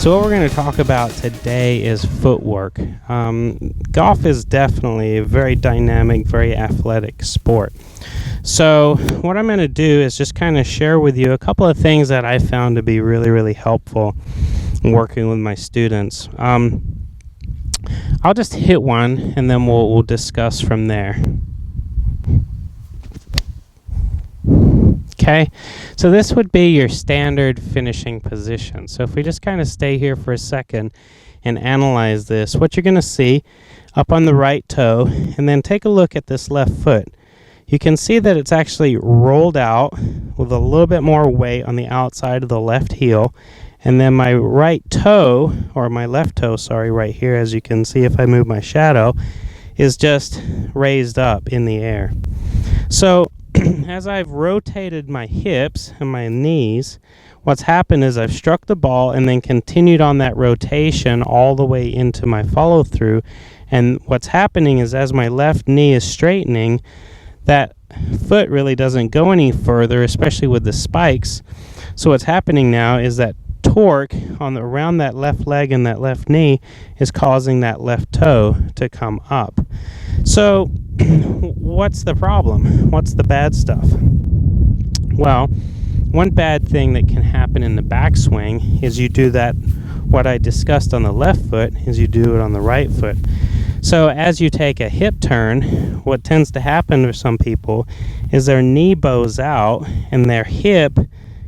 So what we're going to talk about today is footwork. Golf is definitely a very dynamic, very athletic sport. So what I'm going to do is just kind of share with you a couple of things that I found to be really, really helpful in working with my students. I'll just hit one and then we'll discuss from there. Okay, so this would be your standard finishing position. So if we just kind of stay here for a second and analyze this, what you're going to see up on the right toe, and then take a look at this left foot. You can see that it's actually rolled out with a little bit more weight on the outside of the left heel. And then my right toe, or my left toe, sorry, right here, as you can see if I move my shadow, is just raised up in the air. So as I've rotated my hips and my knees, what's happened is I've struck the ball and then continued on that rotation all the way into my follow through. And what's happening is as my left knee is straightening, that foot really doesn't go any further, especially with the spikes. So what's happening now is that torque around that left leg and that left knee is causing that left toe to come up. So what's the problem? What's the bad stuff? Well, one bad thing that can happen in the backswing is you do that, what I discussed on the left foot, is you do it on the right foot. So as you take a hip turn, what tends to happen to some people is their knee bows out and their hip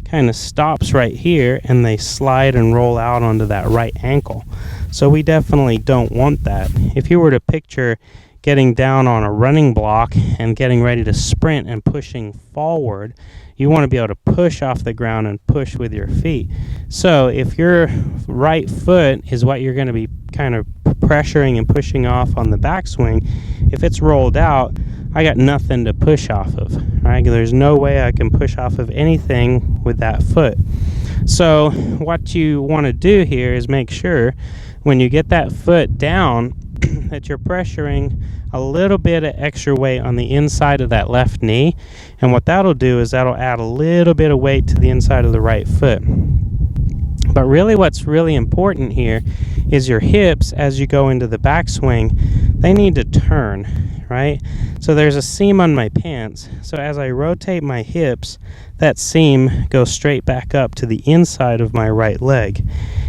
kind of stops right here and they slide and roll out onto that right ankle. So we definitely don't want that. If you were to picture getting down on a running block and getting ready to sprint and pushing forward, you want to be able to push off the ground and push with your feet. So if your right foot is what you're going to be kind of pressuring and pushing off on the backswing, if it's rolled out, I got nothing to push off of, right? There's no way I can push off of anything with that foot. So what you want to do here is make sure when you get that foot down that you're pressuring a little bit of extra weight on the inside of that left knee. And what that'll do is that'll add a little bit of weight to the inside of the right foot. But really what's really important here is your hips as you go into the backswing, they need to turn, right? So there's a seam on my pants. So as I rotate my hips, that seam goes straight back up to the inside of my right leg.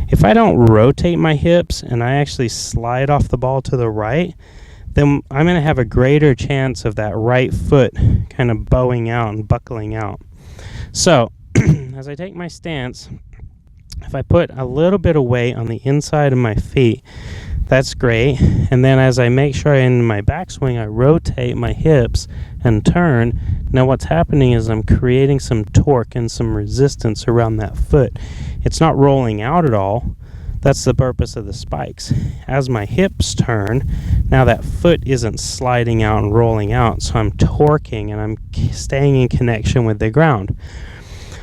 If I don't rotate my hips and I actually slide off the ball to the right, then I'm going to have a greater chance of that right foot kind of bowing out and buckling out. So as I take my stance, if I put a little bit of weight on the inside of my feet, that's great. And then as I make sure in my backswing I rotate my hips and turn, now what's happening is I'm creating some torque and some resistance around that foot. It's not rolling out at all. That's the purpose of the spikes. As my hips turn, now that foot isn't sliding out and rolling out, so I'm torquing and I'm staying in connection with the ground.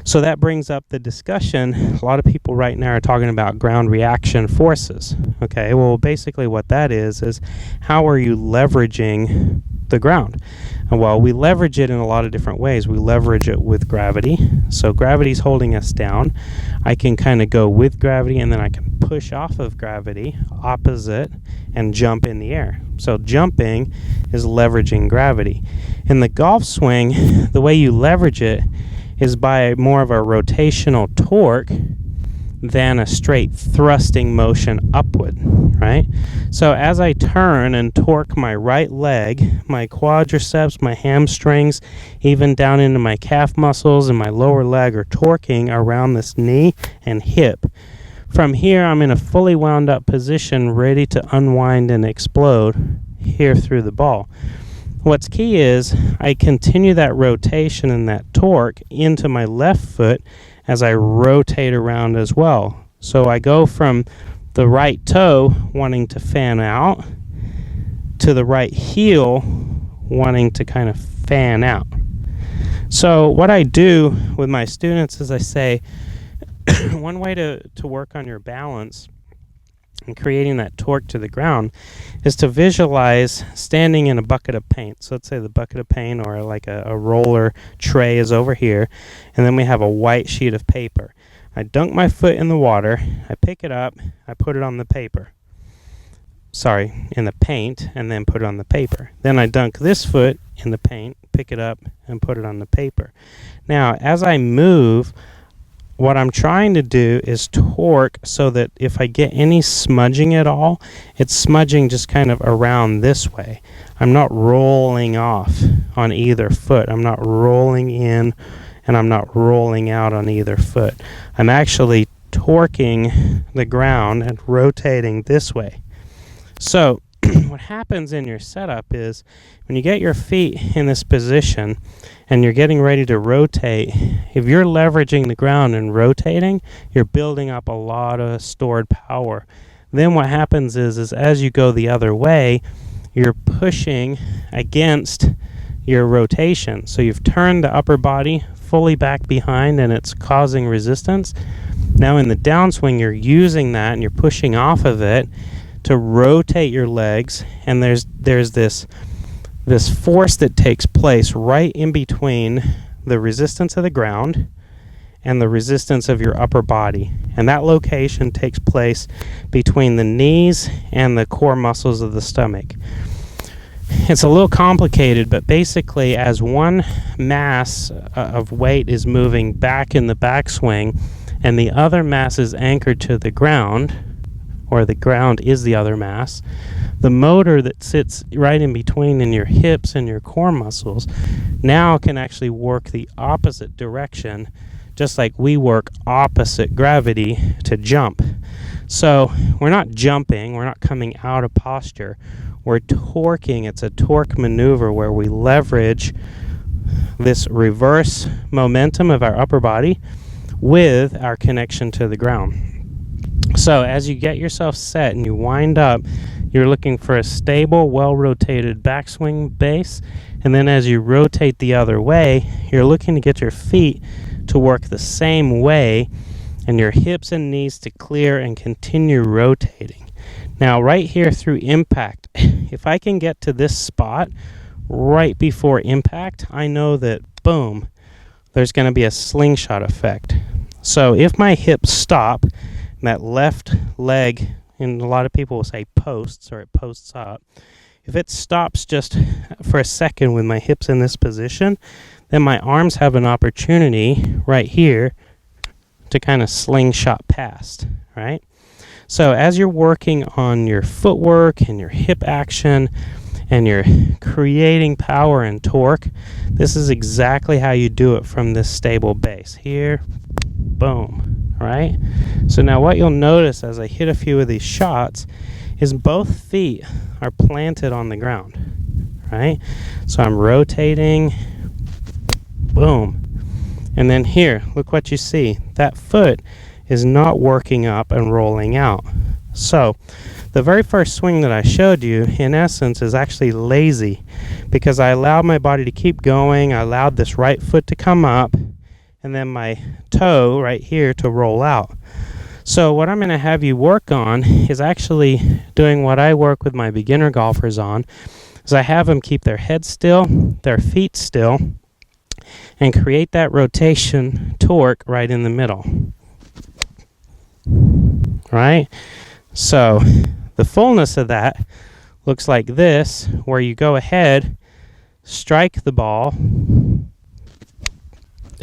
So that brings up the discussion. A lot of people right now are talking about ground reaction forces. Okay, well basically what that is how are you leveraging the ground? Well, we leverage it in a lot of different ways. We leverage it with gravity. So gravity's holding us down. I can kind of go with gravity and then I can push off of gravity, opposite, and jump in the air. So jumping is leveraging gravity. In the golf swing, the way you leverage it is by more of a rotational torque than a straight thrusting motion upward, right? So as I turn and torque my right leg, my quadriceps, my hamstrings, even down into my calf muscles and my lower leg are torquing around this knee and hip. From here, I'm in a fully wound up position, ready to unwind and explode here through the ball. What's key is I continue that rotation and that torque into my left foot as I rotate around as well. So I go from the right toe wanting to fan out to the right heel wanting to kind of fan out. So what I do with my students is I say one way to work on your balance and creating that torque to the ground is to visualize standing in a bucket of paint. So let's say the bucket of paint or like a roller tray is over here, and then we have a white sheet of paper. I dunk my foot in the water, I pick it up, I put it on the paper. Sorry, in the paint, and then put it on the paper. Then I dunk this foot in the paint, pick it up, and put it on the paper. Now, as I move, what I'm trying to do is torque so that if I get any smudging at all, it's smudging just kind of around this way. I'm not rolling off on either foot. I'm not rolling in and I'm not rolling out on either foot. I'm actually torquing the ground and rotating this way. So what happens in your setup is when you get your feet in this position and you're getting ready to rotate, if you're leveraging the ground and rotating, you're building up a lot of stored power. Then what happens is as you go the other way, you're pushing against your rotation. So you've turned the upper body fully back behind and it's causing resistance. Now in the downswing, you're using that and you're pushing off of it to rotate your legs, and there's this force that takes place right in between the resistance of the ground and the resistance of your upper body, and that location takes place between the knees and the core muscles of the stomach. It's a little complicated, but basically as one mass of weight is moving back in the backswing and the other mass is anchored to the ground, or the ground is the other mass, the motor that sits right in between in your hips and your core muscles now can actually work the opposite direction, just like we work opposite gravity to jump. So we're not jumping, we're not coming out of posture, we're torquing. It's a torque maneuver where we leverage this reverse momentum of our upper body with our connection to the ground. So as you get yourself set and you wind up, you're looking for a stable, well-rotated backswing base. And then as you rotate the other way, you're looking to get your feet to work the same way and your hips and knees to clear and continue rotating. Now right here through impact, if I can get to this spot right before impact, I know that, boom, there's going to be a slingshot effect. So if my hips stop, that left leg, and a lot of people will say posts, or it posts up, if it stops just for a second with my hips in this position, then my arms have an opportunity right here to kind of slingshot past, right? So as you're working on your footwork and your hip action and you're creating power and torque, this is exactly how you do it from this stable base. Here, boom. Right? So now what you'll notice as I hit a few of these shots is both feet are planted on the ground, right? So I'm rotating, boom. And then here, look what you see. That foot is not working up and rolling out. So the very first swing that I showed you, in essence, is actually lazy because I allowed my body to keep going. I allowed this right foot to come up and then my toe right here to roll out. So what I'm going to have you work on is actually doing what I work with my beginner golfers on, is I have them keep their head still, their feet still, and create that rotation torque right in the middle. Right? So the fullness of that looks like this, where you go ahead, strike the ball,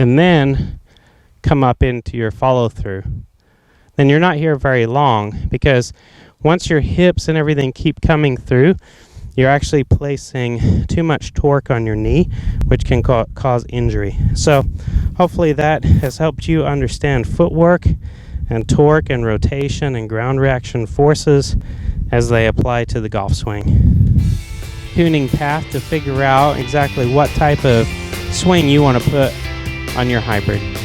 and then come up into your follow through. Then you're not here very long, because once your hips and everything keep coming through, you're actually placing too much torque on your knee, which can cause injury. So hopefully that has helped you understand footwork and torque and rotation and ground reaction forces as they apply to the golf swing. Tuning path to figure out exactly what type of swing you want to put on your hybrid.